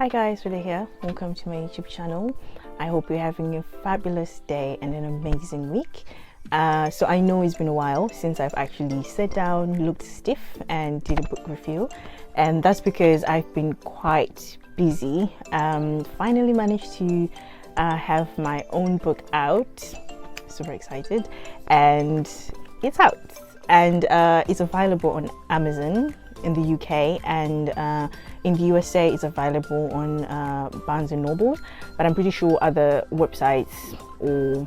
Hi guys, Rilla here. Welcome to my YouTube channel. I hope you're having a fabulous day and an amazing week. So I know it's been a while since I've actually sat down, looked stiff and did a book review, and that's because I've been quite busy. Finally managed to have my own book out. Super excited, and it's out, and it's available on Amazon in the UK, and in the USA it's available on Barnes & Noble, but I'm pretty sure other websites or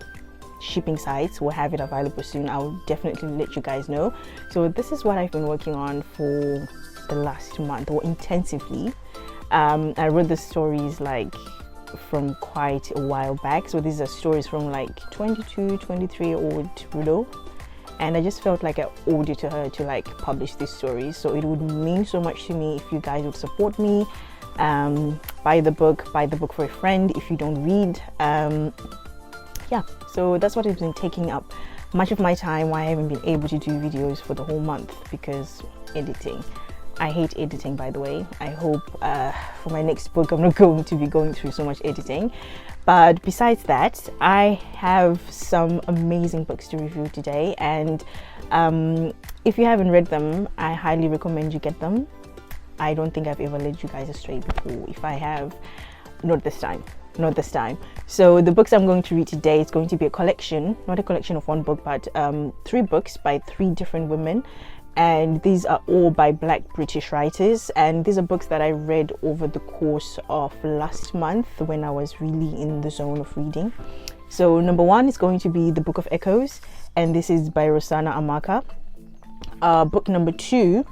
shipping sites will have it available soon. I'll definitely let you guys know. So this is what I've been working on for the last month, or intensively. I wrote the stories like from quite a while back, so these are stories from like 23-year-old Rudo, and I just felt like I owed it to her to like publish these stories. So it would mean so much to me if you guys would support me. Buy the book for a friend if you don't read. Yeah, so that's what has been taking up much of my time, why I haven't been able to do videos for the whole month, because editing. I hate editing, by the way. I hope for my next book I'm not going to be going through so much editing. But besides that, I have some amazing books to review today, and if you haven't read them, I highly recommend you get them. I don't think I've ever led you guys astray before. If I have, not this time. So the books I'm going to read today is going to be a collection, not a collection of one book, but 3 books by 3 different women. And these are all by Black British writers, and these are books that I read over the course of last month when I was really in the zone of reading. So number 1 is going to be The Book of Echoes, and this is by Rossana Amaka. Book number 2,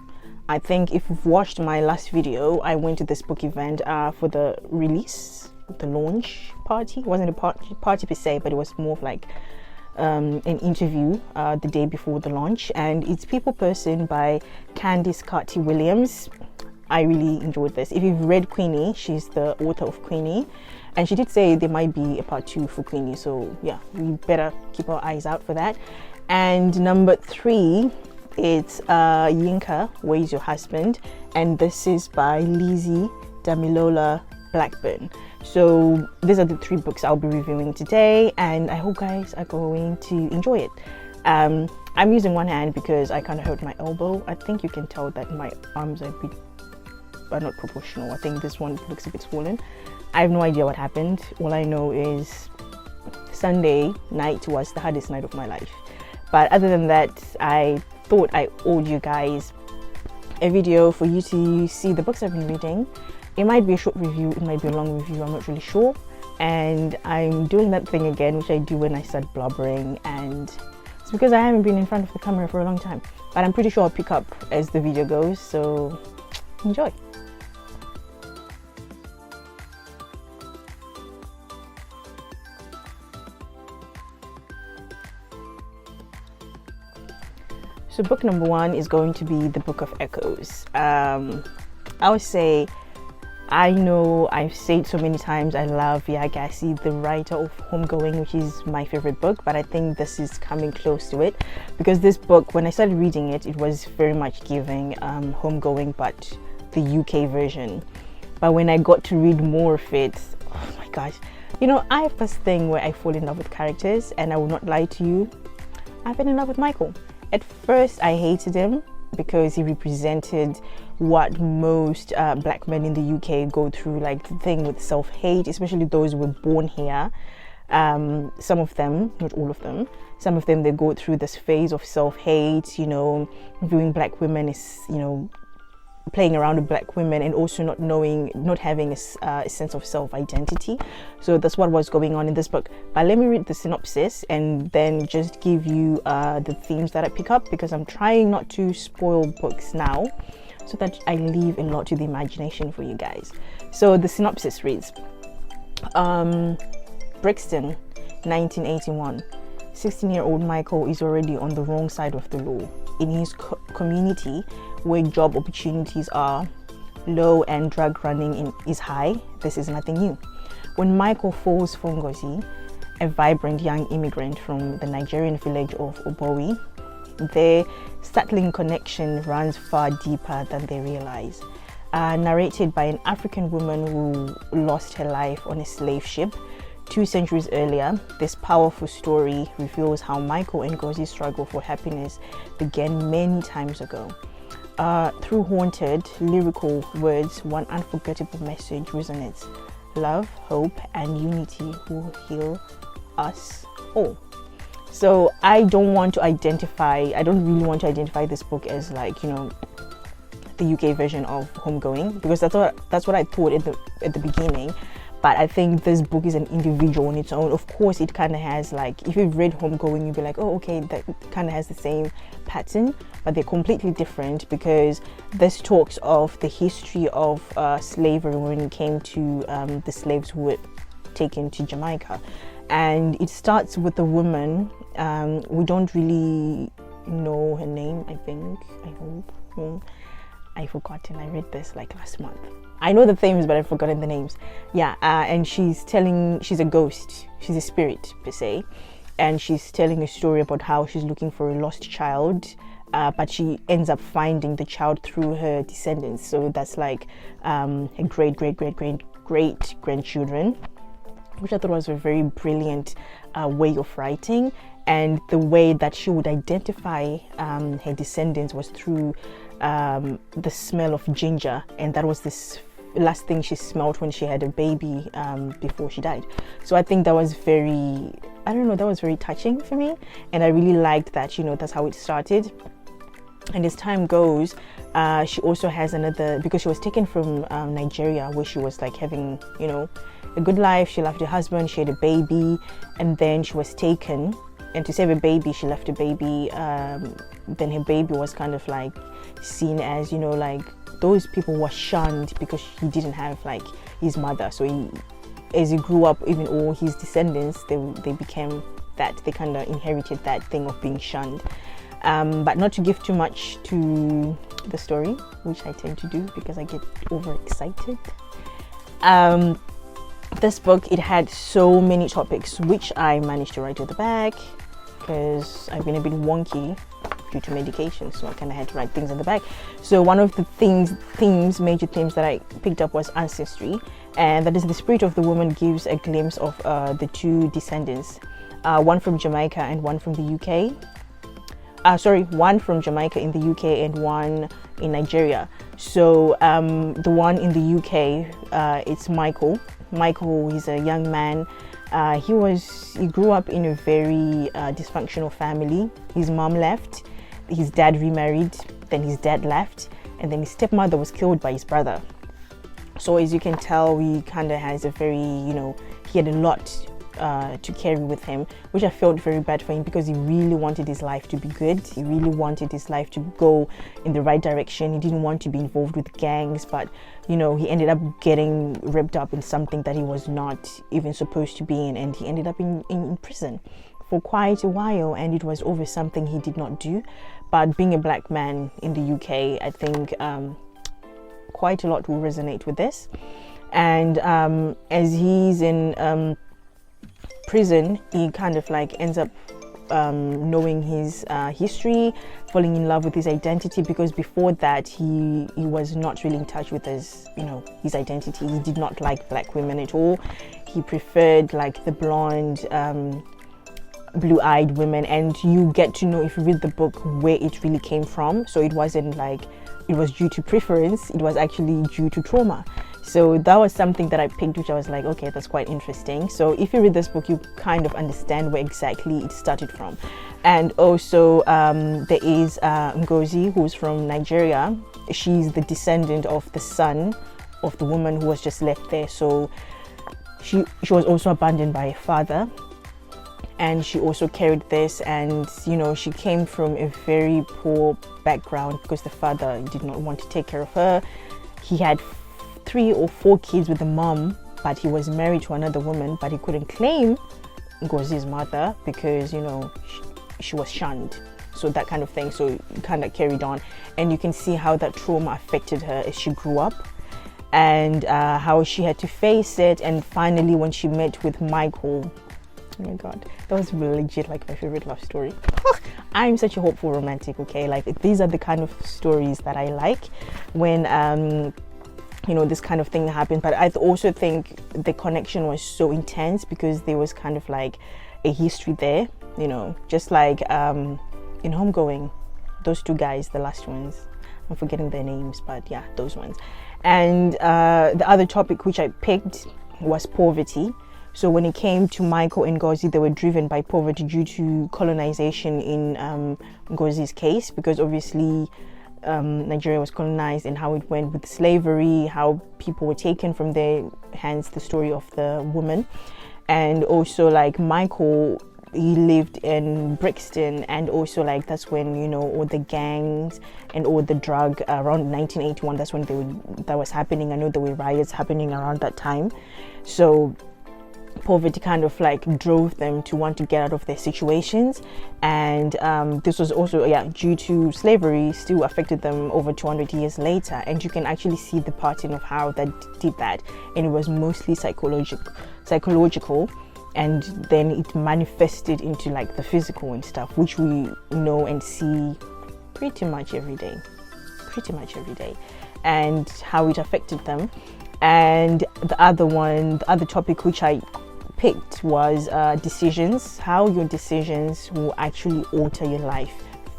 I think if you've watched my last video, I went to this book event for the release, the launch party. It wasn't a party per se, but it was more of like an interview the day before the launch, and it's People Person by Candice Carty-Williams. I really enjoyed this. If you've read Queenie, she's the author of Queenie, and she did say there might be a part 2 for Queenie, so yeah, we better keep our eyes out for that. And number 3, it's Yinka, Where's Your Husband, and this is by Lizzie Damilola Blackburn. So these are the 3 books I'll be reviewing today, and I hope guys are going to enjoy it. I'm using one hand because I kind of hurt my elbow. I think you can tell that my arms are not proportional. I think this one looks a bit swollen. I have no idea what happened. All I know is Sunday night was the hardest night of my life. But other than that, I thought I owed you guys a video for you to see the books I've been reading. It might be a short review, it might be a long review, I'm not really sure. And I'm doing that thing again, which I do when I start blubbering, and it's because I haven't been in front of the camera for a long time. But I'm pretty sure I'll pick up as the video goes, so enjoy. So book number 1 is going to be The Book of Echoes. I would say, I know I've said so many times I love Yinka, the writer of Homegoing, which is my favorite book, but I think this is coming close to it, because this book, when I started reading it, it was very much giving Homegoing, but the UK version. But when I got to read more of it, oh my gosh, you know, I have this thing where I fall in love with characters, and I will not lie to you, I've been in love with Michael. At first I hated him because he represented what most black men in the UK go through, like the thing with self-hate, especially those who were born here. Some of them, not all of them, some of them, they go through this phase of self-hate, you know, viewing black women as, you know, playing around with black women, and also not having a sense of self-identity. So that's what was going on in this book. But let me read the synopsis and then just give you the themes that I pick up, because I'm trying not to spoil books now, so that I leave a lot to the imagination for you guys. So the synopsis reads, Brixton, 1981. 16-year-old Michael is already on the wrong side of the law. In his community, where job opportunities are low and drug running is high, this is nothing new. When Michael falls for Ngozi, a vibrant young immigrant from the Nigerian village of Obowi, their startling connection runs far deeper than they realize. narrated by an African woman who lost her life on a slave ship 2 centuries earlier. This powerful story reveals how Michael and Ngozi's struggle for happiness began many times ago. Through haunted, lyrical words, one unforgettable message resonates: love, hope, and unity will heal us all. So I don't really want to identify this book as like, you know, the UK version of Homegoing, because that's what I thought at the beginning. But I think this book is an individual on its own. Of course, it kind of has, like, if you've read Homegoing, you'll be like, oh, okay, that kind of has the same pattern, but they're completely different, because this talks of the history of slavery when it came to the slaves who were taken to Jamaica. And it starts with a woman, we don't really know her name, I hope. I've forgotten. I read this like last month. I know the themes, but I've forgotten the names. Yeah, and she's a ghost. She's a spirit per se, and she's telling a story about how she's looking for a lost child, but she ends up finding the child through her descendants. So that's like her great grandchildren, which I thought was a very brilliant way of writing. And the way that she would identify her descendants was through the smell of ginger, and that was this last thing she smelled when she had a baby before she died. So I think that was very touching for me, and I really liked that, you know, that's how it started. And as time goes, she also has another, because she was taken from Nigeria, where she was like having, you know, a good life. She left her husband, she had a baby, and then she was taken, and to save a baby, she left a baby. Then her baby was kind of like seen as, you know, like those people were shunned because he didn't have like his mother. So as he grew up, even all his descendants, they became that, they kind of inherited that thing of being shunned. But not to give too much to the story, which I tend to do because I get overexcited. This book, it had so many topics which I managed to write at the back, because I've been a bit wonky due to medication, so I kind of had to write things in the back. So one of the major themes that I picked up was ancestry, and that is the spirit of the woman gives a glimpse of the 2 descendants, one from Jamaica and one from the UK. One from Jamaica in the UK and one in Nigeria. So the one in the UK, it's Michael. Michael is a young man. He grew up in a very dysfunctional family. His mom left, his dad remarried, then his dad left, and then his stepmother was killed by his brother. So as you can tell, he kind of has a very, you know, he had a lot to carry with him, which I felt very bad for him, because he really wanted his life to be good. He really wanted his life to go in the right direction. He didn't want to be involved with gangs, but, you know, he ended up getting ripped up in something that he was not even supposed to be in, and he ended up in prison for quite a while, and it was over something he did not do. But being a black man in the UK, I think quite a lot will resonate with this. And as he's in prison, he kind of like ends up knowing his history, falling in love with his identity, because before that he was not really in touch with his, you know, his identity. He did not like black women at all. He preferred like the blonde, blue-eyed women, and you get to know, if you read the book, where it really came from. So it wasn't like it was due to preference, it was actually due to trauma. So that was something that I picked, which I was like, okay, that's quite interesting. So if you read this book, you kind of understand where exactly it started from. And also there is Ngozi, who's from Nigeria. She's the descendant of the son of the woman who was just left there. So she was also abandoned by her father, and she also carried this, and, you know, she came from a very poor background because the father did not want to take care of her. He had 3 or 4 kids with the mom, but he was married to another woman, but he couldn't claim Ngozi's mother because, you know, she was shunned. So that kind of thing. So it kind of carried on, and you can see how that trauma affected her as she grew up, and how she had to face it. And finally, when she met with Michael, oh my god, that was legit like my favorite love story. I'm such a hopeful romantic, okay? Like, these are the kind of stories that I like, when this kind of thing happened. But I also think the connection was so intense because there was kind of like a history there, just like in Homegoing, those two guys, the last ones, I'm forgetting their names, but yeah, those ones. And the other topic which I picked was poverty. So when it came to Michael and Ngozi, they were driven by poverty due to colonization in Ngozi's case, because obviously Nigeria was colonized, and how it went with slavery, how people were taken from there, hence the story of the woman. And also like Michael, he lived in Brixton, and also like that's when all the gangs and all the drug around 1981, that's when that was happening. I know there were riots happening around that time, so poverty kind of like drove them to want to get out of their situations. And this was also due to slavery still affected them over 200 years later, and you can actually see the pattern of how that did that, and it was mostly psychological, and then it manifested into like the physical and stuff, which we know and see pretty much every day, and how it affected them. And the other topic which I picked was decisions, how your decisions will actually alter your life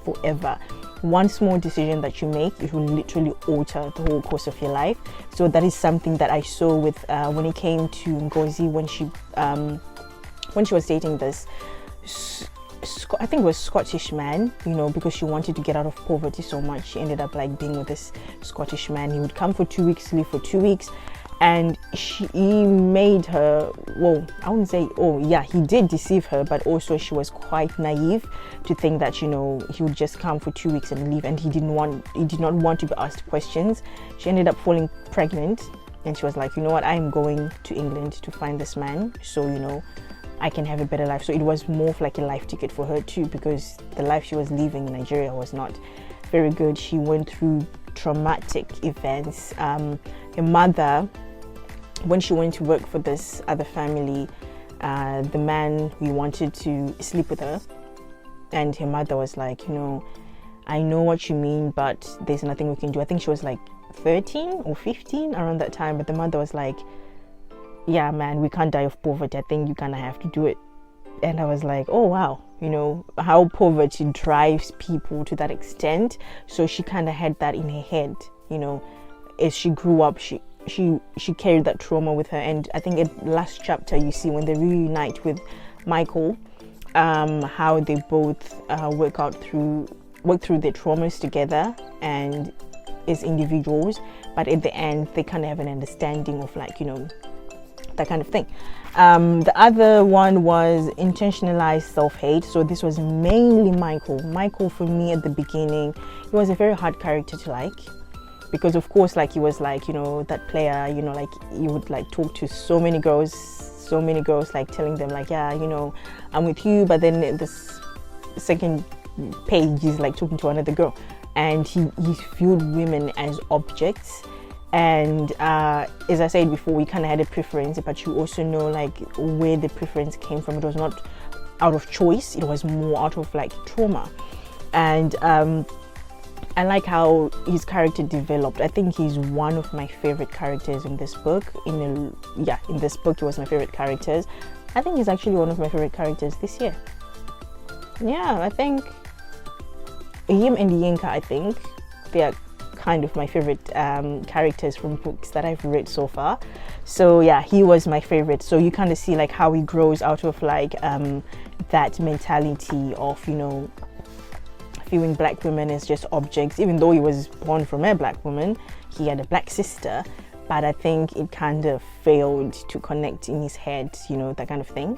forever. One small decision that you make, it will literally alter the whole course of your life. So that is something that I saw with when it came to Ngozi, when she was dating this I think it was Scottish man, because she wanted to get out of poverty so much. She ended up like being with this Scottish man. He would come for 2 weeks, leave for 2 weeks, and he made her, I wouldn't say, he did deceive her, but also she was quite naive to think that he would just come for 2 weeks and leave, and he did not want to be asked questions. She ended up falling pregnant, and she was like, I'm going to England to find this man, so I can have a better life. So it was more of like a life ticket for her too, because the life she was living in Nigeria was not very good. She went through traumatic events. Her mother, when she went to work for this other family, the man who wanted to sleep with her, and her mother was like, I know what you mean, but there's nothing we can do. I think she was like 13 or 15 around that time, but the mother was like, yeah man, we can't die of poverty, I think you kind of have to do it. And I was like, oh wow, how poverty drives people to that extent. So she kind of had that in her head, as she grew up, she carried that trauma with her. And I think in last chapter you see when they reunite with Michael, how they both work through their traumas together and as individuals, but at the end they kind of have an understanding of like that kind of thing. The other one was intentionalized self-hate. So this was mainly Michael for me at the beginning. He was a very hard character to like, because of course like he was like that player, like he would like talk to so many girls, like telling them like, I'm with you, but then this second page he's like talking to another girl, and he viewed women as objects. And as I said before, we kind of had a preference, but you also know like where the preference came from. It was not out of choice, it was more out of like trauma. And I like how his character developed. I think he's one of my favorite characters in this book. In this book he was my favorite characters. I think he's actually one of my favorite characters this year. Yeah, I think him and Yinka, I think they are kind of my favorite characters from books that I've read so far. So yeah, he was my favorite. So you kind of see like how he grows out of like that mentality of viewing black women as just objects. Even though he was born from a black woman, he had a black sister, but I think it kind of failed to connect in his head, that kind of thing.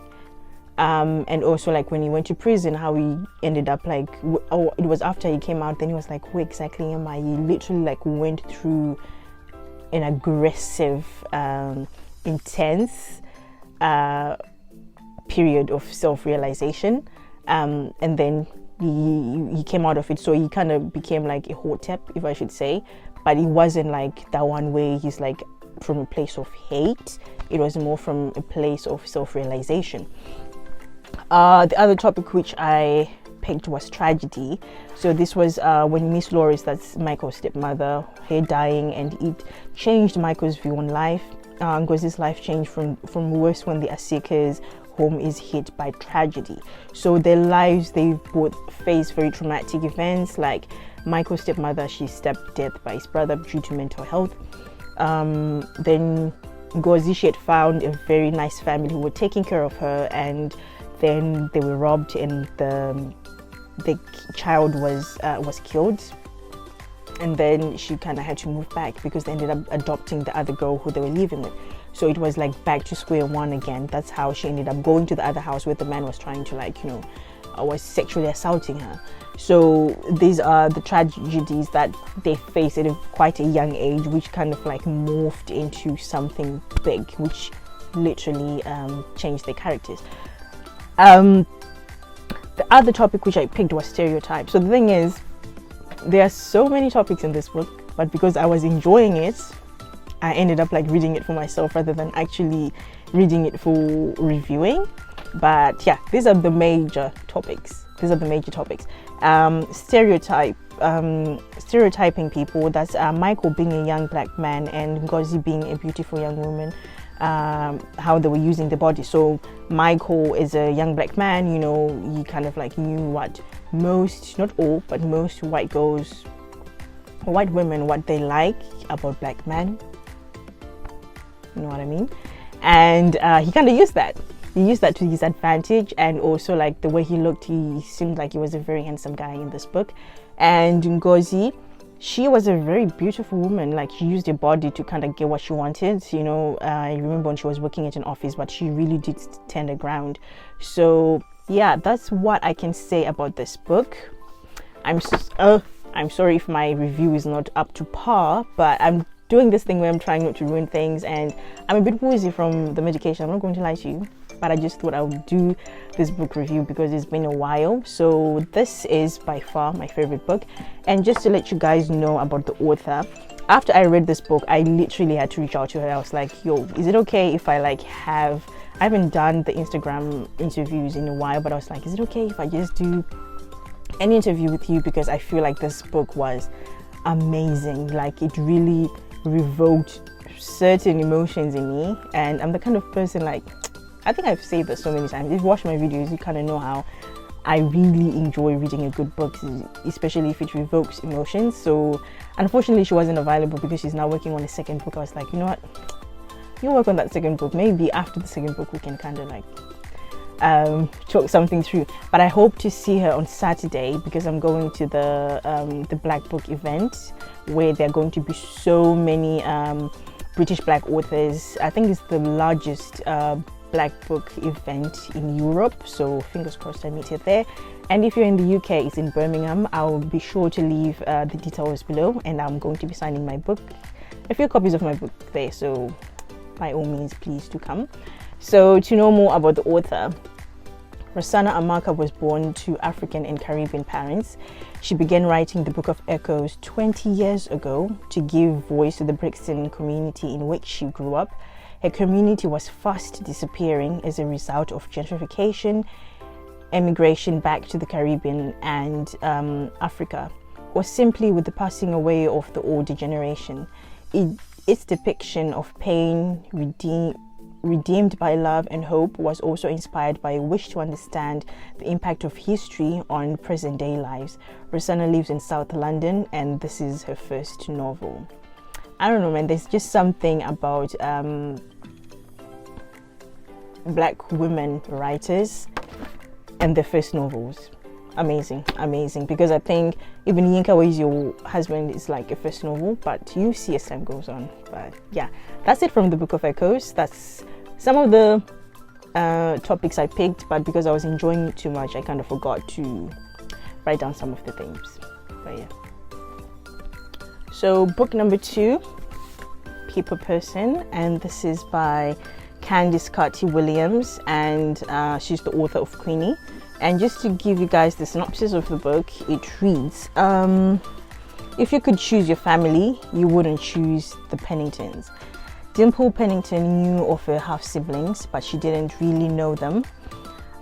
And also like when he went to prison, how he ended up like, it was after he came out, then he was like, who exactly am I? He literally like went through an aggressive, intense period of self-realization, and then he came out of it. So he kind of became like a hotep, if I should say, but it wasn't like that one way he's like from a place of hate. It was more from a place of self-realization. The other topic which I picked was tragedy. So this was when Miss Loris, that's Michael's stepmother, her dying, and it changed Michael's view on life. Because his life changed from worse when the Asika's home is hit by tragedy. So their lives, they both faced very traumatic events. Like Michael's stepmother, she stabbed to death by his brother due to mental health. Then Ngozi, she had found a very nice family who were taking care of her, and then they were robbed, and the child was killed. And then she kind of had to move back because they ended up adopting the other girl who they were living with. So it was like back to square one again. That's how she ended up going to the other house where the man was trying to, like, you know, was sexually assaulting her. So these are the tragedies that they faced at quite a young age, which kind of like morphed into something big, which literally changed their characters. The other topic which I picked was stereotypes. So the thing is, there are so many topics in this book, but because I was enjoying it, I ended up like reading it for myself rather than actually reading it for reviewing. But yeah, these are the major topics. Stereotyping people. That's Michael being a young black man and Ngozi being a beautiful young woman. How they were using the body. So Michael is a young black man, you know, he kind of like knew what most, not all, but most white women, what they like about black men. You know what I mean? And he kind of used that. He used that to his advantage, and also like the way he looked, he seemed like he was a very handsome guy in this book. And Ngozi, she was a very beautiful woman. Like, she used her body to kind of get what she wanted. You know, I remember when she was working at an office, but she really did stand her ground. So yeah, that's what I can say about this book. I'm sorry if my review is not up to par, but I'm doing this thing where I'm trying not to ruin things, and I'm a bit woozy from the medication. I'm not going to lie to you, but I just thought I would do this book review because it's been a while. So this is by far my favorite book. And just to let you guys know about the author, after I read this book, I literally had to reach out to her. I was like, yo, is it okay if I I haven't done the Instagram interviews in a while, but I was like, is it okay if I just do an interview with you? Because I feel like this book was amazing. Like, it really revoked certain emotions in me, and I'm the kind of person, like, I think I've said this so many times. If you watch my videos, you kind of know how I really enjoy reading a good book, especially if it revokes emotions. So unfortunately, she wasn't available because she's now working on a second book. I was like, you know what, you work on that second book, maybe after the second book we can kind of like talk something through. But I hope to see her on Saturday, because I'm going to the Black Book event where there are going to be so many British Black authors. I think it's the largest Black Book event in Europe, so fingers crossed I meet her there. And if you're in the UK, it's in Birmingham. I'll be sure to leave the details below, and I'm going to be signing my book, a few copies of my book there, so by all means please do come. So to know more about the author, Rossana Amaka was born to African and Caribbean parents. She began writing the Book of Echoes 20 years ago to give voice to the Brixton community in which she grew up. Her community was fast disappearing as a result of gentrification, emigration back to the Caribbean and Africa, or simply with the passing away of the older generation. Its depiction of pain, redeemed by love and hope, was also inspired by a wish to understand the impact of history on present-day lives. Rossana lives in South London, and this is her first novel. I don't know, man, there's just something about Black women writers and their first novels. Amazing, because I think even Yinka, Where Is Your Husband, is like a first novel, but you see as time goes on. But yeah, that's it from the Book of Echoes. That's some of the topics I picked, but because I was enjoying it too much, I kind of forgot to write down some of the themes. But yeah. So book number 2, People Person, and this is by Candice Carty-Williams, and she's the author of Queenie. And just to give you guys the synopsis of the book, it reads, if you could choose your family, you wouldn't choose the Penningtons. Dimple Pennington knew of her half-siblings, but she didn't really know them.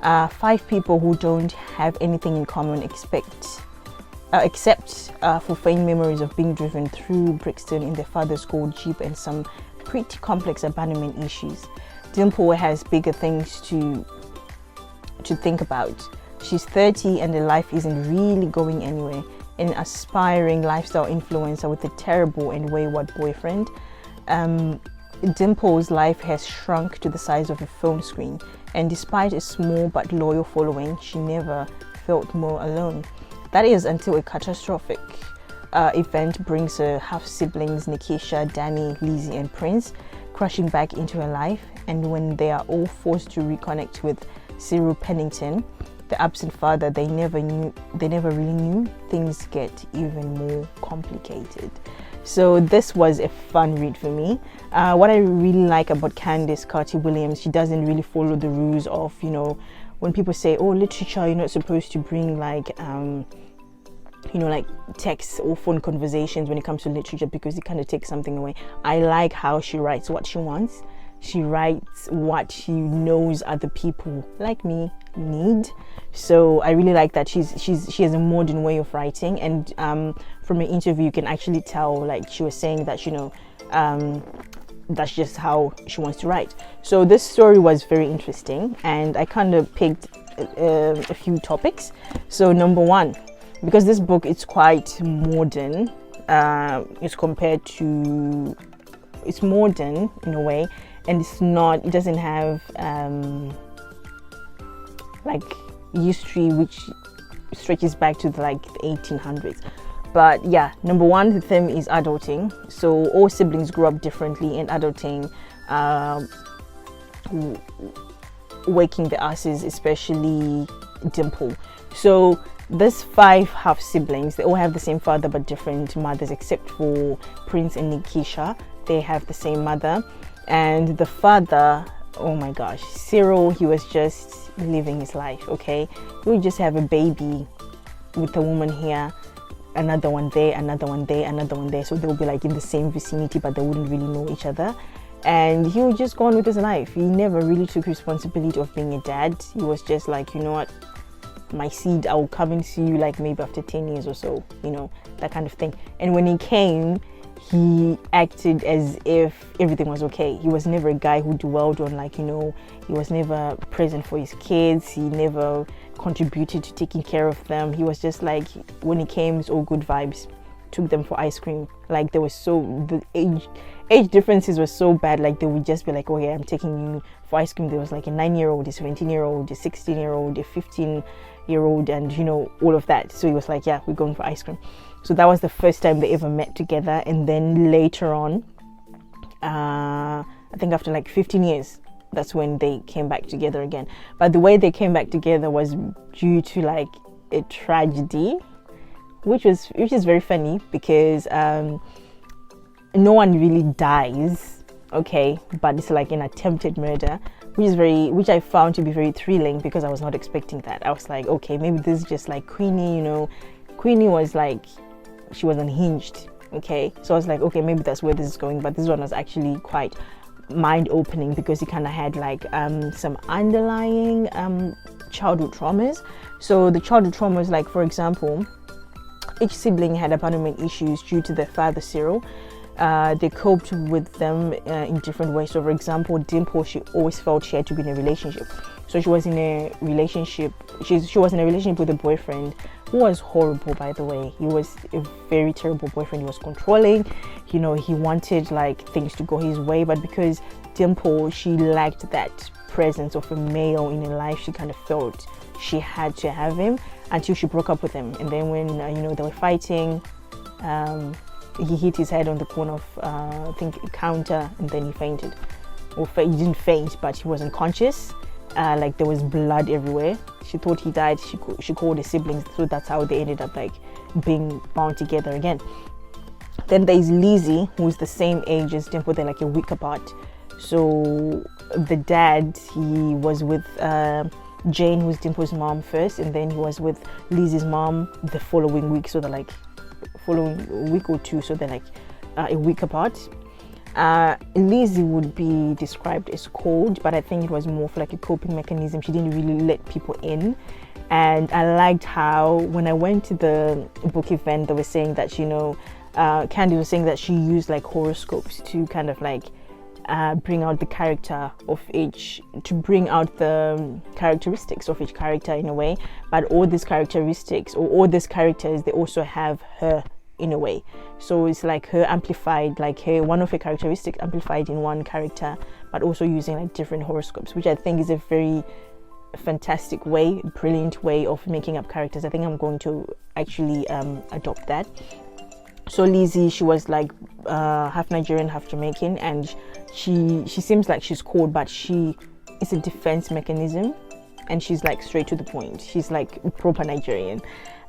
5 people who don't have anything in common except for faint memories of being driven through Brixton in their father's gold Jeep and some pretty complex abandonment issues. Dimple has bigger things to think about. She's 30 and her life isn't really going anywhere. An aspiring lifestyle influencer with a terrible and wayward boyfriend. Dimple's life has shrunk to the size of a phone screen, and despite a small but loyal following, she never felt more alone. That is until a catastrophic event brings her half-siblings Nikisha, Danny, Lizzie and Prince crashing back into her life, and when they are all forced to reconnect with Cyril Pennington, the absent father they never really knew, things get even more complicated. So this was a fun read for me. What I really like about Candice Carty-Williams, she doesn't really follow the rules of, when people say, oh, literature, you're not supposed to bring like text or phone conversations when it comes to literature, because it kind of takes something away. I like how she writes what she wants. She writes what she knows other people like me need. So I really like that she has a modern way of writing, and from an interview you can actually tell, like she was saying that that's just how she wants to write. So this story was very interesting, and I kind of picked a few topics. So number one, because this book is quite modern, it's modern in a way, and it doesn't have like history which stretches back to the 1800s. But yeah, number one, the theme is adulting. So all siblings grew up differently, and adulting waking the asses, especially Dimple. So these 5 half siblings, they all have the same father but different mothers, except for Prince and Nikisha. They have the same mother, and the father, oh my gosh, Cyril, he was just living his life. Okay, he would just have a baby with a woman here, another one there, another one there, another one there. So they would be like in the same vicinity, but they wouldn't really know each other. And he would just go on with his life. He never really took responsibility of being a dad. He was just like, you know what, my seed, I will come and see you like maybe after 10 years or so, that kind of thing. And when he came, he acted as if everything was okay. He was never a guy who dwelled on he was never present for his kids. He never contributed to taking care of them. He was just like, when he came, it's all good vibes. Took them for ice cream. Like the age differences were so bad. Like they would just be like, okay, I'm taking you for ice cream. There was like a 9-year-old, a 17-year-old, a 16-year-old, a 15-year-old, and all of that. So he was like, yeah, we're going for ice cream. So that was the first time they ever met together. And then later on, I think after 15 years, that's when they came back together again. But the way they came back together was due to a tragedy, which is very funny, because no one really dies, okay, but it's like an attempted murder, which I found to be very thrilling, because I was not expecting that. I was like, okay, maybe this is just like Queenie. Queenie was she was unhinged, okay, so I was like, okay, maybe that's where this is going. But this one was actually quite mind-opening, because it kind of had some underlying childhood traumas. So the childhood traumas, for example, each sibling had abandonment issues due to their father Cyril. They coped with them in different ways. So for example, Dimple, she always felt she had to be in a relationship. So she was in a relationship. She was in a relationship with a boyfriend who was horrible, by the way. He was a very terrible boyfriend. He was controlling. He wanted things to go his way, but because Dimple, she lacked that presence of a male in her life, she kind of felt she had to have him until she broke up with him. And then when they were fighting, he hit his head on the corner of I think a counter, and then he fainted. Or he didn't faint, but he was unconscious. There was blood everywhere. She thought he died. She called his siblings, so that's how they ended up being bound together again. Then there's Lizzie, who's the same age as Dimple. They're a week apart. So the dad, he was with Jane, who's Dimple's mom, first, and then he was with Lizzie's mom the following week. So they're following week or two, so they're a week apart. Lizzie would be described as cold, but I think it was more for like a coping mechanism. She didn't really let people in. And I liked how when I went to the book event, they were saying that, Candice was saying that she used like horoscopes to kind of like bring out the character of each, to bring out the characteristics of each character in a way. But all these characteristics, or all these characters, they also have her in a way. So it's like her amplified, like one of her characteristics amplified in one character, but also using like different horoscopes, which I think is a very fantastic way, brilliant way of making up characters. I think I'm going to actually adopt that. So Lizzie, she was like half Nigerian, half Jamaican, and she seems like she's cold, but she is a defense mechanism, and she's like straight to the point. She's like proper Nigerian.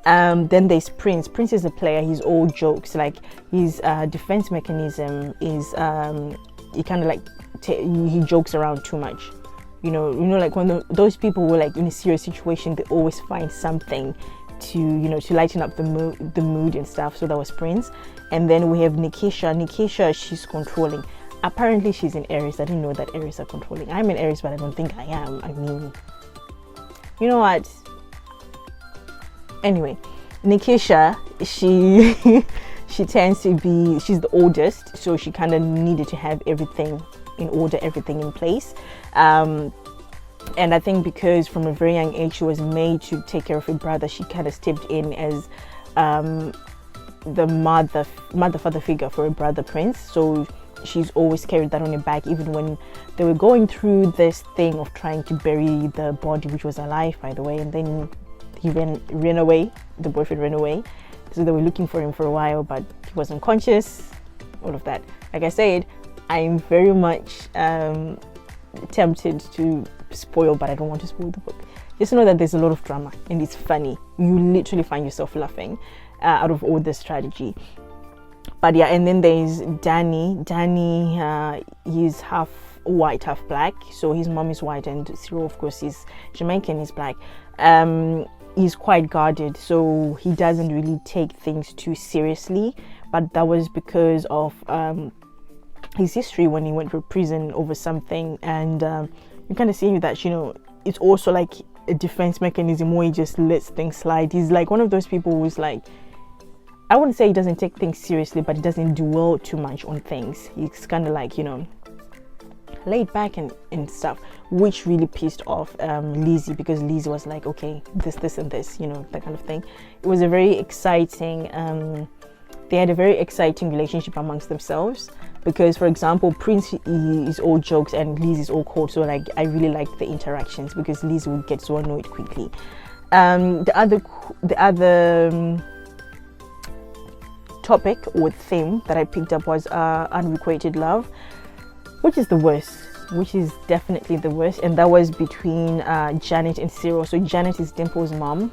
Then there's Prince. Prince is a player. He's all jokes. Like his defense mechanism is he kind of like he jokes around too much. Like when those people were like in a serious situation, they always find something to lighten up the mood and stuff. So that was Prince. And then we have Nikisha. She's controlling. Apparently she's in Aries. I didn't know that Aries are controlling. I'm in Aries, but I don't think I am. I mean, you know what, anyway, Nikisha, she tends to be, she's the oldest, so she kind of needed to have everything in order, everything in place. And I think because from a very young age she was made to take care of her brother, she kind of stepped in as the mother-father figure for her brother Prince. So she's always carried that on her back, even when they were going through this thing of trying to bury the body, which was alive, by the way, and then he ran away, the boyfriend ran away. So they were looking for him for a while, but he wasn't conscious, all of that. Like I said, I'm very much tempted to spoil, but I don't want to spoil the book. Just know that there's a lot of drama and it's funny. You literally find yourself laughing out of all this strategy. But yeah, and then there's Danny. He's half white, half black. So his mom is white and Cyril, of course, is Jamaican, is black. He's quite guarded, so he doesn't really take things too seriously. But that was because of his history when he went to prison over something. And you kind of see that, it's also like a defense mechanism where he just lets things slide. He's like one of those people who's like, I wouldn't say he doesn't take things seriously, but he doesn't dwell too much on things. He's kind of like, laid back and stuff, which really pissed off Lizzie, because Lizzie was like, okay, this and this, that kind of thing. It was a very exciting, they had a very exciting relationship amongst themselves, because, for example, Prince is all jokes and Lizzie is all cold. So like, I really liked the interactions because Lizzie would get so annoyed quickly. The other topic or theme that I picked up was unrequited love, which is the worst, which is definitely the worst. And that was between Janet and Cyril. So Janet is Dimple's mom,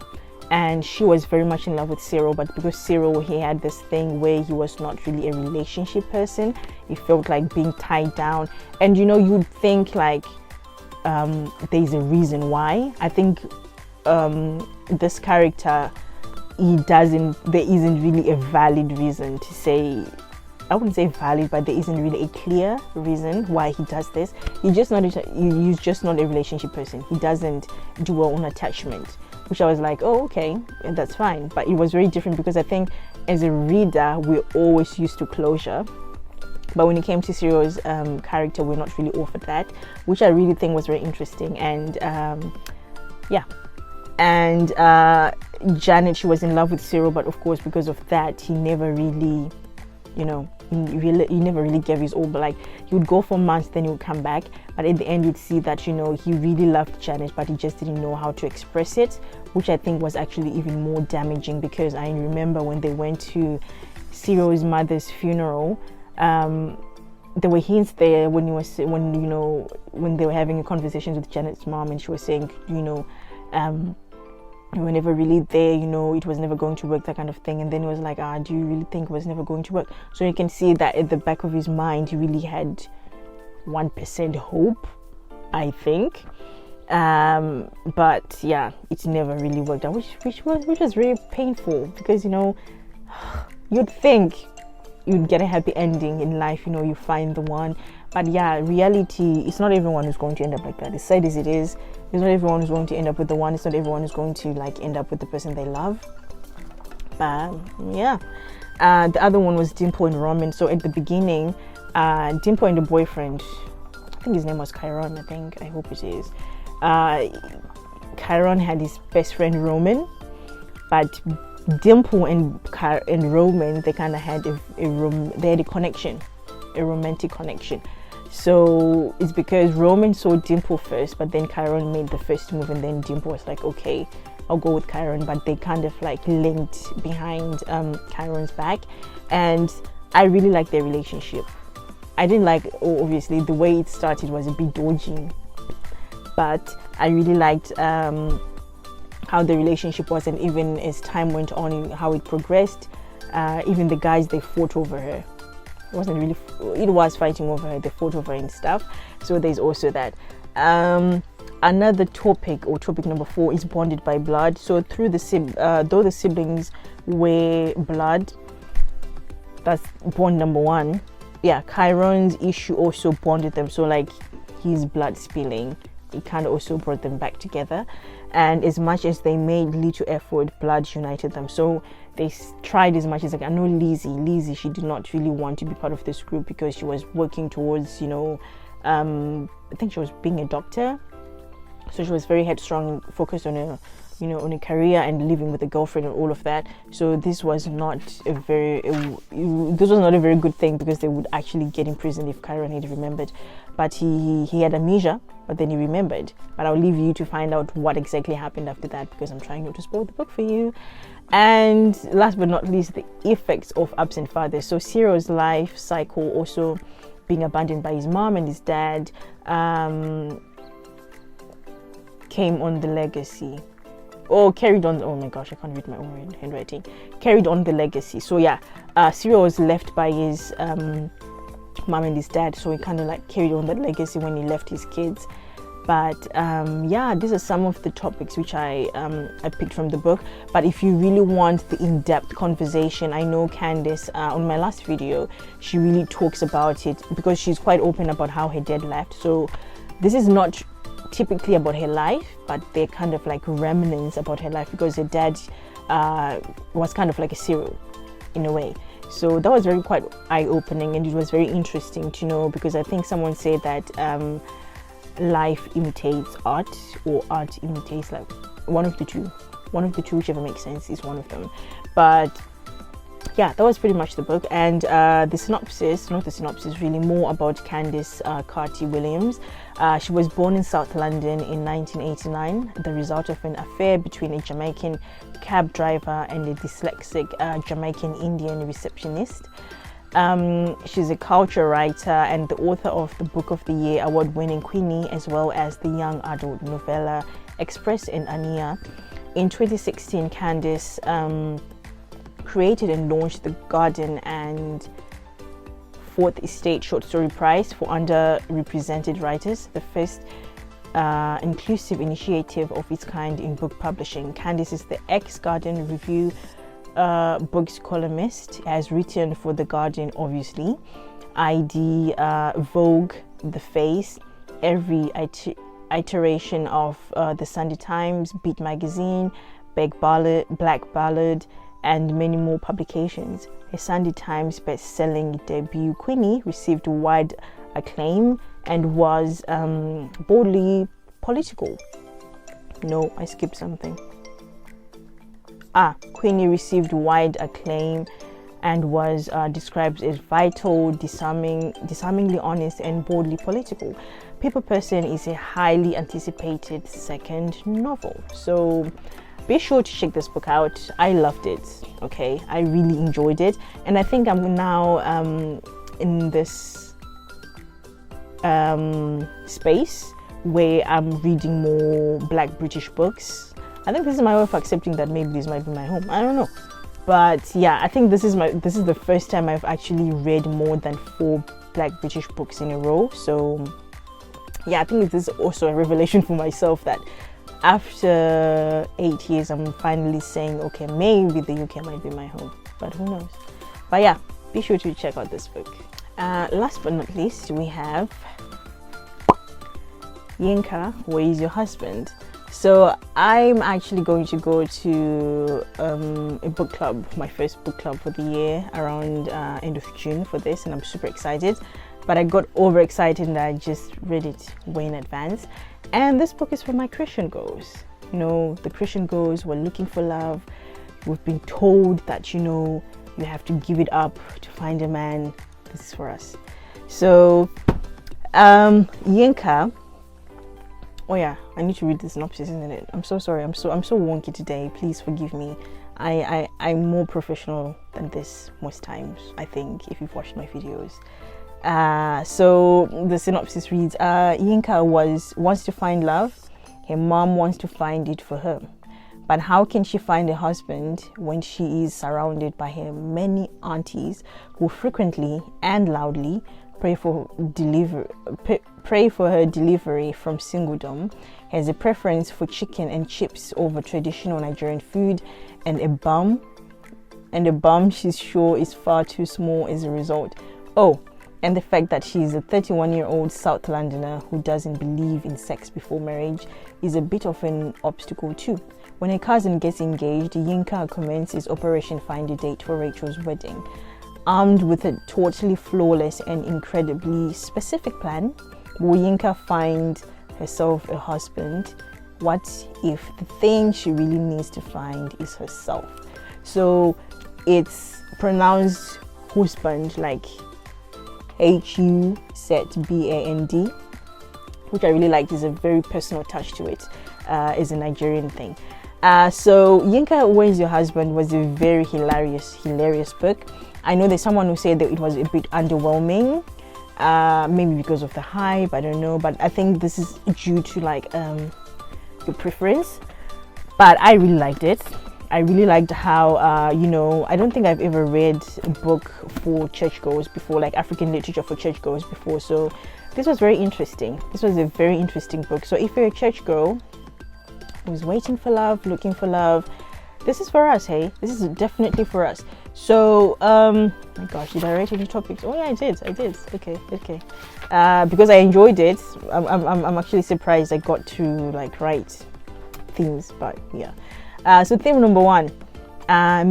and she was very much in love with Cyril, but because Cyril, he had this thing where he was not really a relationship person, he felt like being tied down. And you'd think like there's a reason why. I think this character, there isn't really a valid reason to say, I wouldn't say valid, but there isn't really a clear reason why he does this. He's just not a relationship person. He doesn't dwell on attachment, which I was like, oh, okay, that's fine. But it was very different because I think as a reader, we're always used to closure. But when it came to Cyril's character, we're not really offered that, which I really think was very interesting. And yeah. And Janet, she was in love with Cyril, but of course, because of that, he never really, he never really gave his all. But like, he would go for months, then he would come back. But at the end, you'd see that, he really loved Janet, but he just didn't know how to express it, which I think was actually even more damaging, because I remember when they went to Cyril's mother's funeral, there were hints there when they were having conversations with Janet's mom, and she was saying, we were never really there, it was never going to work, that kind of thing. And then he was like, do you really think it was never going to work? So you can see that at the back of his mind, he really had 1% hope, I think. But yeah, it never really worked out, which was very painful, because you'd think you'd get a happy ending in life, you find the one. But yeah, reality, it's not everyone who's going to end up like that. As sad as it is, it's not everyone who's going to end up with the one. It's not everyone who's going to like end up with the person they love. But yeah, the other one was Dimple and Roman. So at the beginning, Dimple and the boyfriend, I think his name was Chiron, I hope it is. Chiron had his best friend Roman, but Dimple and Roman, they kind of had a connection, a romantic connection. So it's because Roman saw Dimple first, but then Chiron made the first move, and then Dimple was like, okay, I'll go with Chiron. But they kind of like linked behind Chiron's back, and I really liked their relationship. I didn't like, obviously, the way it started was a bit dodgy, but I really liked how the relationship was, and even as time went on, how it progressed. Even the guys, they fought over her. It was fighting over her, they fought over her and stuff. So there's also that. Another topic number 4 is bonded by blood. So though the siblings were blood, that's bond number 1. Yeah, Chiron's issue also bonded them. So like his blood spilling, it kind of also brought them back together. And as much as they made little effort, blood united them. So they tried as much as I know Lizzie, she did not really want to be part of this group because she was working towards, I think she was being a doctor. So she was very headstrong, focused on a career and living with a girlfriend and all of that. So this was not a very good thing, because they would actually get in prison if Chiron had remembered. But he had amnesia, but then he remembered. But I'll leave you to find out what exactly happened after that, because I'm trying not to spoil the book for you. And last but not least, the effects of absent fathers. So Cyril's life cycle, also being abandoned by his mom and his dad, came on the legacy. Carried on. Oh my gosh, I can't read my own handwriting. Carried on the legacy. So yeah, Cyril was left by his mom and his dad, so he kind of like carried on that legacy when he left his kids. But yeah, these are some of the topics which I picked from the book. But if you really want the in-depth conversation, I know Candice on my last video, she really talks about it, because she's quite open about how her dad left. So this is not typically about her life, but they're kind of like remnants about her life, because her dad was kind of like a serial in a way. So that was quite eye-opening, and it was very interesting to know, because I think someone said that life imitates art, or art imitates life. One of the two, whichever makes sense, is one of them. But yeah, that was pretty much the book. And the synopsis, really more about Candice Carty-Williams. She was born in South London in 1989, the result of an affair between a Jamaican cab driver and a dyslexic Jamaican Indian receptionist. She's a culture writer and the author of the Book of the Year award-winning Queenie, as well as the young adult novella Express and Ania. In 2016, Candice created and launched the Garden and Fourth Estate Short Story Prize for underrepresented writers, the first inclusive initiative of its kind in book publishing. Candice is the ex-Garden Review books columnist, has written for The Guardian, obviously, ID, Vogue, The Face, every iteration of the Sunday Times, Beat Magazine, Black Ballad, and many more publications. Her Sunday Times best-selling debut, Queenie, received wide acclaim and was boldly political. No, I skipped something. Queenie received wide acclaim and was described as vital, disarmingly honest, and boldly political. Paper Person is a highly anticipated second novel, so be sure to check this book out. I loved it. Okay, I really enjoyed it, and I think I'm now in this space where I'm reading more Black British books. I think this is my way of accepting that maybe this might be my home. I don't know, but yeah, I think this is the first time I've actually read more than 4 Black British books in a row. So yeah, I think this is also a revelation for myself that after 8 years, I'm finally saying, okay, maybe the UK might be my home, but who knows. But yeah, be sure to check out this book. Last but not least, we have Yinka, Where Is Your Husband? So I'm actually going to go to a book club, my first book club for the year, around end of June for this, and I'm super excited. But I got overexcited and I just read it way in advance. And this book is for my Christian girls. You know, the Christian girls were looking for love. We've been told that, you know, you have to give it up to find a man. This is for us. So Yinka, oh yeah, I need to read the synopsis, isn't it? I'm so sorry, I'm so wonky today, please forgive me. I'm more professional than this most times, I think, if you've watched my videos. So the synopsis reads, Yinka wants to find love. Her mom wants to find it for her. But how can she find a husband when she is surrounded by her many aunties who frequently and loudly pray for her delivery from singledom, has a preference for chicken and chips over traditional Nigerian food, and a bum she's sure is far too small as a result. Oh, and the fact that she is a 31-year-old South Londoner who doesn't believe in sex before marriage is a bit of an obstacle too. When her cousin gets engaged, Yinka commences Operation Find a Date for Rachel's wedding. Armed with a totally flawless and incredibly specific plan, will Yinka find herself a husband? What if the thing she really needs to find is herself? So it's pronounced huzband, like HUZBAND, which I really like. There's a very personal touch to it. It's a Nigerian thing. So Yinka, Where Is Your Husband was a very hilarious book. I know there's someone who said that it was a bit underwhelming, maybe because of the hype, I don't know, but I think this is due to like your preference. But I really liked it. I really liked how, you know, I don't think I've ever read a book for churchgoers before, like African literature for churchgoers before. So this was very interesting. This was a very interesting book. So if you're a churchgoer who's waiting for love, looking for love, this is for us, hey? This is definitely for us. So, my gosh, did I write any topics? Oh yeah, I did. Okay. Because I enjoyed it, I'm actually surprised I got to like write themes, but yeah. So theme number 1,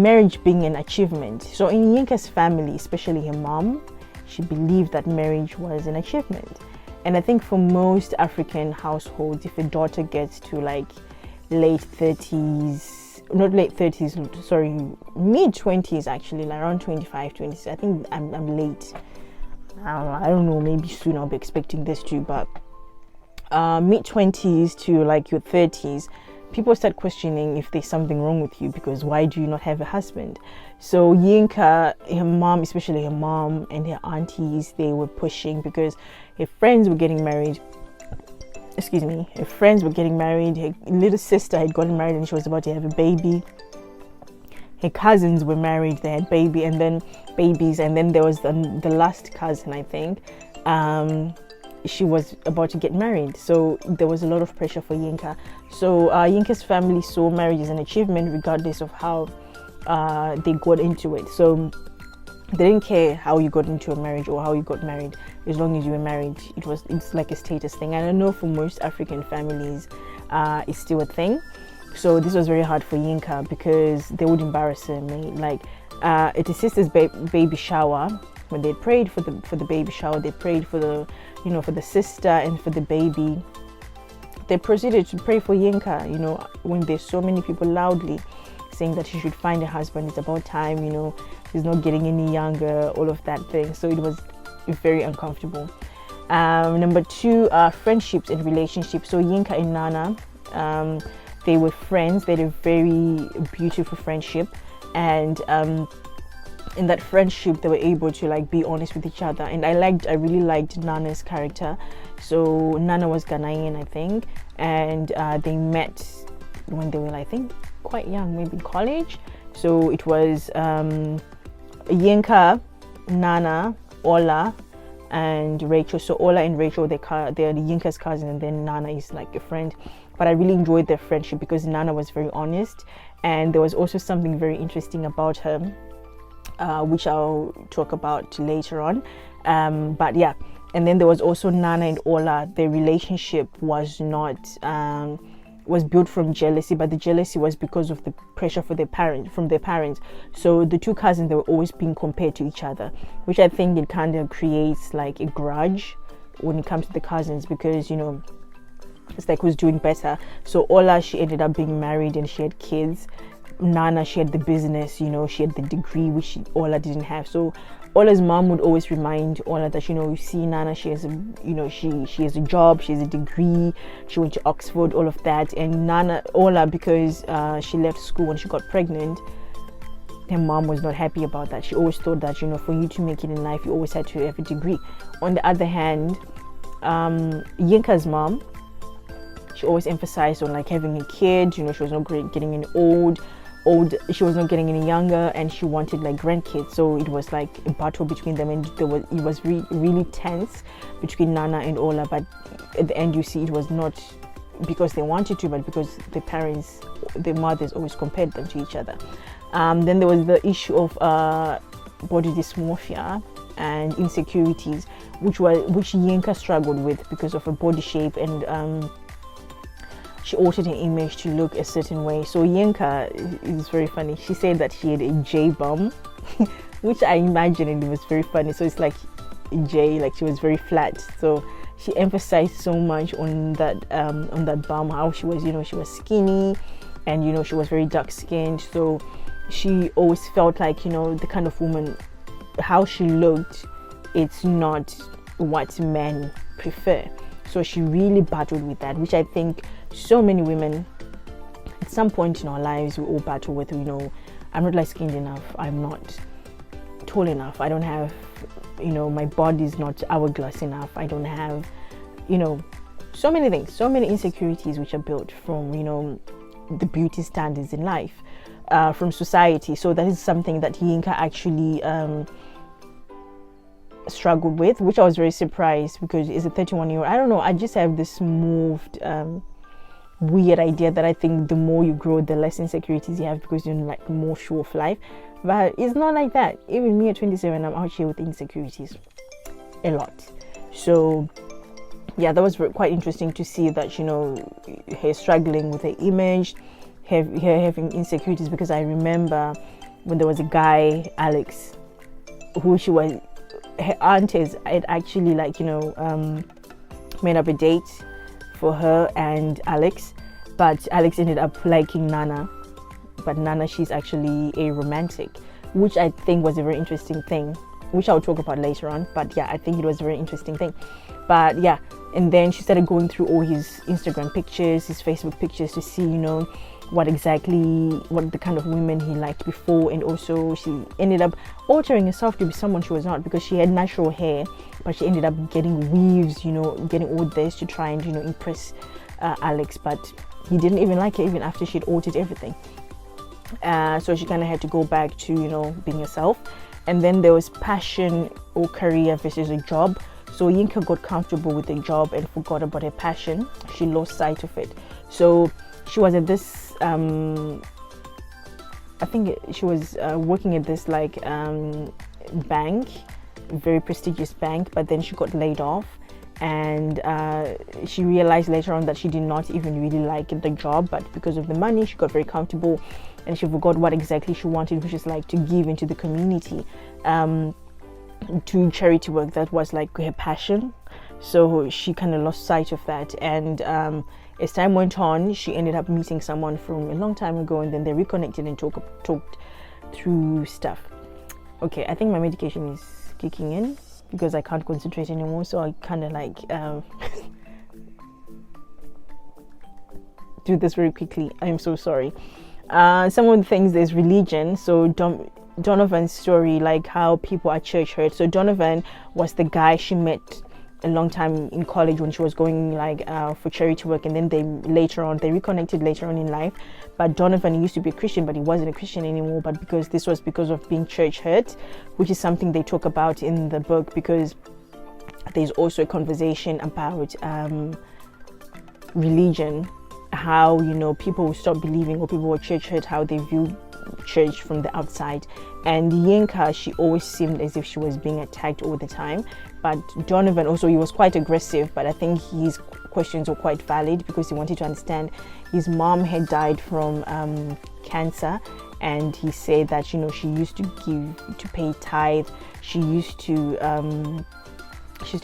marriage being an achievement. So in Yinka's family, especially her mom, she believed that marriage was an achievement. And I think for most African households, if a daughter gets to like mid-20s actually, like around 25, 26, I think I'm late. I don't know, maybe soon I'll be expecting this too, but mid-20s to like your 30s, people start questioning if there's something wrong with you, because why do you not have a husband? So Yinka, her mom, especially her mom and her aunties, they were pushing because her friends were getting married. Her friends were getting married. Her little sister had gotten married and she was about to have a baby. Her cousins were married, they had babies, and then there was the last cousin, I think. She was about to get married, so there was a lot of pressure for Yinka. So Yinka's family saw marriage as an achievement regardless of how they got into it. So they didn't care how you got into a marriage or how you got married, as long as you were married. It's like a status thing, and I know for most African families it's still a thing. So this was very hard for Yinka because they would embarrass her. Like at his sister's baby shower, when they prayed for the baby shower, they prayed for the for the sister and for the baby. They proceeded to pray for Yinka, when there's so many people loudly saying that she should find a husband. It's about time, she's not getting any younger, all of that thing. So it was very uncomfortable. Number 2, friendships and relationships. So Yinka and Nana, they were friends. They had a very beautiful friendship, and in that friendship they were able to like be honest with each other. And I really liked Nana's character. So Nana was Ghanaian, I think, and they met when they were, I think, quite young, maybe in college. So it was Yinka, Nana, Ola, and Rachel. So Ola and Rachel, they're Yinka's cousin, and then Nana is like a friend. But I really enjoyed their friendship because Nana was very honest, and there was also something very interesting about her. which I'll talk about later on. But yeah, and then there was also Nana and Ola. Their relationship was not was built from jealousy, but the jealousy was because of the pressure from their parents. So the two cousins, they were always being compared to each other, which I think it kind of creates like a grudge when it comes to the cousins, because it's like who's doing better. So Ola, she ended up being married and she had kids. Nana, she had the business, she had the degree, which Ola didn't have. So Ola's mom would always remind Ola that, you see, Nana, she has a, she has a job, she has a degree, she went to Oxford, all of that. And Ola, because she left school when she got pregnant, her mom was not happy about that. She always thought that, for you to make it in life, you always had to have a degree. On the other hand, Yinka's mom, she always emphasized on like having a kid. She was not getting any old, she was not getting any younger, and she wanted like grandkids. So it was like a battle between them, and it was really tense between Nana and Ola. But at the end, you see, it was not because they wanted to, but because their mothers always compared them to each other. Then there was the issue of body dysmorphia and insecurities, which Yinka struggled with because of her body shape, and she altered her image to look a certain way. So Yinka is very funny. She said that she had a J bum, which I imagine, and it was very funny. So it's like a J, like she was very flat. So she emphasized so much on that bum, how she was, she was skinny, and she was very dark skinned. So she always felt like, the kind of woman, how she looked, it's not what men prefer. So she really battled with that, which I think so many women at some point in our lives we all battle with. I'm not light skinned enough, I'm not tall enough, I don't have, my body's not hourglass enough, I don't have, so many things, so many insecurities which are built from the beauty standards in life, from society. So that is something that Yinka actually struggled with, which I was very surprised, because as a 31-year-old, I don't know, I just have this moved weird idea that I think the more you grow, the less insecurities you have, because you're like more sure of life. But it's not like that. Even me at 27, I'm out here with insecurities a lot. So yeah, that was quite interesting to see that, her struggling with her image, her having insecurities, because I remember when there was a guy, Alex, who her aunties had actually made up a date for her and Alex, but Alex ended up liking Nana. But Nana, she's actually a romantic, which I think was a very interesting thing, which I'll talk about later on. But yeah, I think it was a very interesting thing. But yeah, and then she started going through all his Instagram pictures, his Facebook pictures, to see what the kind of women he liked before. And also she ended up altering herself to be someone she was not, because she had natural hair, but she ended up getting weaves, getting all this to try and impress Alex. But he didn't even like her even after she'd altered everything. So she kind of had to go back to being herself. And then there was passion or career versus a job. So Yinka got comfortable with the job and forgot about her passion. She lost sight of it. So she was at this I think she was working at this bank, very prestigious bank, but then she got laid off, and she realized later on that she did not even really like the job, but because of the money she got very comfortable, and she forgot what exactly she wanted, which is like to give into the community, to charity work. That was like her passion. So she kind of lost sight of that, and as time went on, she ended up meeting someone from a long time ago, and then they reconnected and talked through stuff. Okay, I think my medication is kicking in because I can't concentrate anymore, so I kind of do this very quickly. I'm so sorry. Some of the things, there's religion. So Donovan's story, like how people are church hurt. So Donovan was the guy she met a long time in college when she was going for charity work, and then they reconnected later on in life. But Donovan used to be a Christian, but he wasn't a Christian anymore, but this was because of being church hurt, which is something they talk about in the book, because there's also a conversation about religion, how people stop believing, or people who are church hurt, how they view church from the outside. And Yinka, she always seemed as if she was being attacked all the time. But Donovan also, he was quite aggressive, but I think his questions were quite valid because he wanted to understand. His mom had died from cancer, and he said that, you know, she used to pay tithe. She used to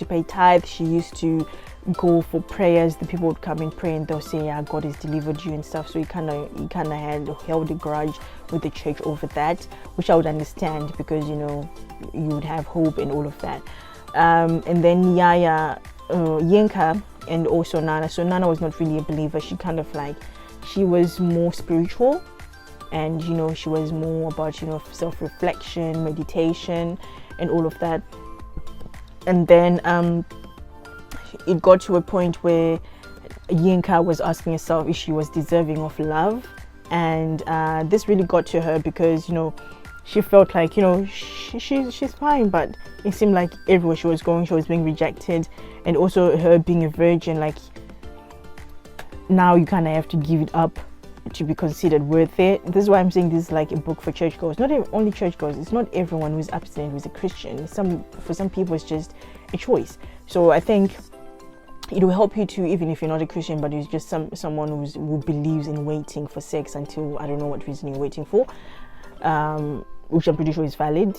pay tithe. She used to go for prayers. The people would come and pray, and they'll say, "Yeah, God has delivered you" and stuff. So he kind of had held a grudge with the church over that, which I would understand because, you know, you would have hope and all of that. And then Yinka, and also Nana. So Nana was not really a believer. She was more spiritual, and, you know, she was more about, you know, self-reflection, meditation, and all of that. And then it got to a point where Yinka was asking herself if she was deserving of love, and this really got to her because, you know, she felt like, you know, she's fine, but it seemed like everywhere she was going, she was being rejected. And also her being a virgin, like, now you kind of have to give it up to be considered worth it. This is why I'm saying this is like a book for churchgoers. Not only churchgoers. It's not everyone who's abstinent who's a Christian. For some people it's just a choice. So I think it will help you to, even if you're not a Christian, but it's just someone who believes in waiting for sex until, I don't know what reason you're waiting for, which I'm pretty sure is valid.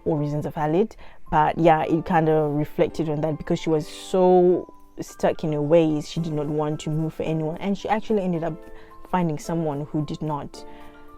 All reasons are valid. But yeah, it kind of reflected on that because she was so stuck in her ways. She did not want to move for anyone, and she actually ended up finding someone who did not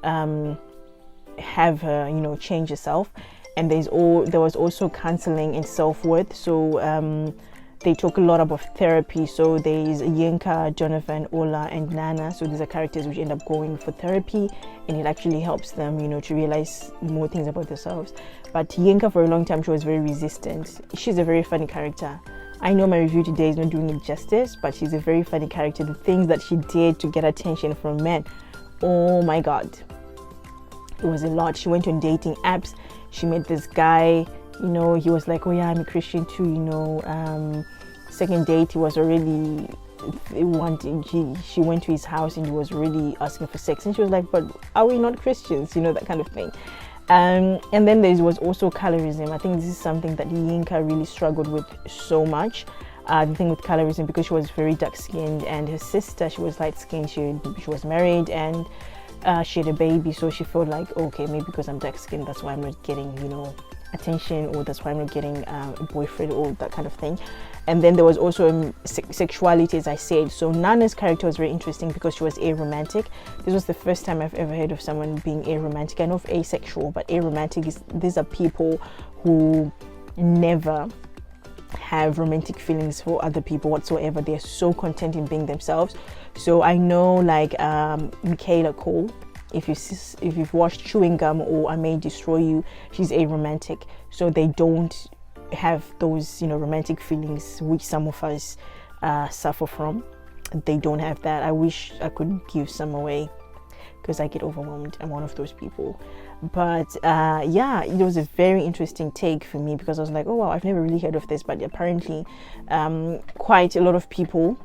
have her, you know, change herself. And there was also counseling and self-worth. So they talk a lot about therapy. So there's Yinka, Donovan, Ola, and Nana. So these are characters which end up going for therapy, and it actually helps them, you know, to realize more things about themselves. But Yinka, for a long time, she was very resistant. She's a very funny character. I know my review today is not doing it justice, but she's a very funny character. The things that she did to get attention from men, oh my God, it was a lot. She went on dating apps. She met this guy, you know, he was like, "Oh yeah, I'm a Christian too," you know. Second date, he was already she went to his house and he was really asking for sex, and she was like, "But are we not Christians?" You know, that kind of thing. And then there was also colorism. I think this is something that Yinka really struggled with so much. The thing with colorism, because she was very dark-skinned, and her sister, she was light-skinned. She was married, and she had a baby, so she felt like, okay, maybe because I'm dark-skinned, that's why I'm not getting, you know, attention, or that's why I'm not getting a boyfriend, or that kind of thing. And then there was also sexuality, as I said. So Nana's character was very interesting because she was aromantic. This was the first time I've ever heard of someone being aromantic. I know of asexual, but aromantic these are people who never have romantic feelings for other people whatsoever. They're so content in being themselves. So I know, like, Michaela Cole, if you've watched Chewing Gum or I May Destroy You, she's aromantic. So they don't have those, you know, romantic feelings which some of us suffer from. They don't have that. I wish I could give some away because I get overwhelmed. I'm one of those people. But yeah, it was a very interesting take for me because I was like, oh wow, I've never really heard of this. But apparently quite a lot of people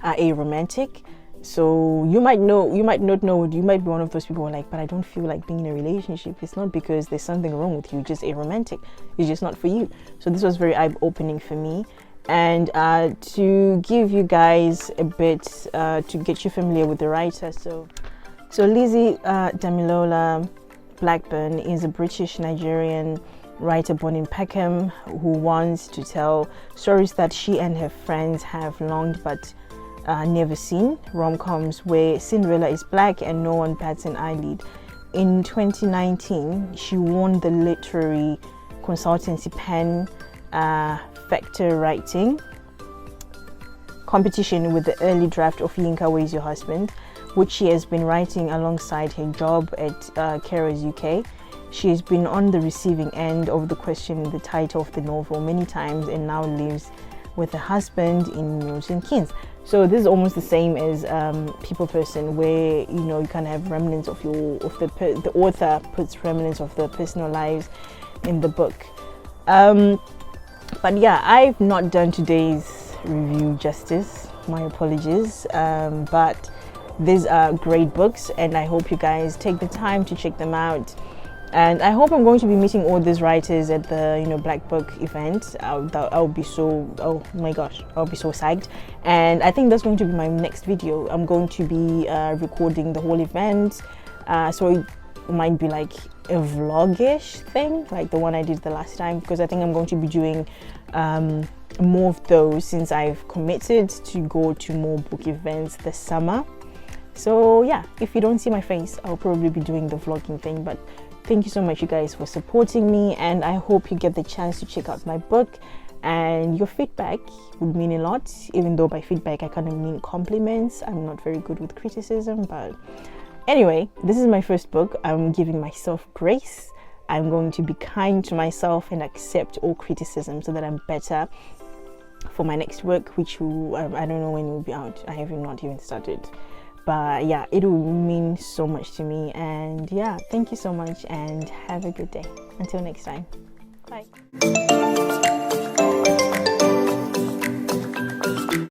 are aromantic. So you might know, you might not know, you might be one of those people who are like, but I don't feel like being in a relationship. It's not because there's something wrong with you, just aromantic. It's just not for you. So this was very eye-opening for me. And to give you guys a bit, to get you familiar with the writer. So Lizzie Damilola Blackburn is a British-Nigerian writer born in Peckham who wants to tell stories that she and her friends have longed but never seen, rom-coms where Cinderella is black and no one bats an eyelid. In 2019, she won the literary consultancy pen Factor Writing competition with the early draft of Yinka, Where's Your Husband, which she has been writing alongside her job at Carers UK. She has been on the receiving end of the question in the title of the novel many times and now lives with a husband in Milton Keynes. So this is almost the same as People Person, where, you know, you kind of have remnants of the author puts remnants of the personal lives in the book. But yeah, I've not done today's review justice. My apologies. But these are great books, and I hope you guys take the time to check them out. And I hope I'm going to be meeting all these writers at the Black Book event. I'll be so, oh my gosh, I'll be so psyched. And I think that's going to be my next video. I'm going to be recording the whole event, so it might be like a vlog-ish thing, like the one I did the last time, because I think I'm going to be doing more of those, since I've committed to go to more book events this summer. So yeah, if you don't see my face, I'll probably be doing the vlogging thing. But thank you so much, you guys, for supporting me, and I hope you get the chance to check out my book. And your feedback would mean a lot, even though by feedback I kind of mean compliments. I'm not very good with criticism, but anyway, this is my first book. I'm giving myself grace. I'm going to be kind to myself and accept all criticism so that I'm better for my next work, which will, I don't know when it will be out. I have not even started. But yeah, it will mean so much to me. And yeah, thank you so much and have a good day. Until next time. Bye.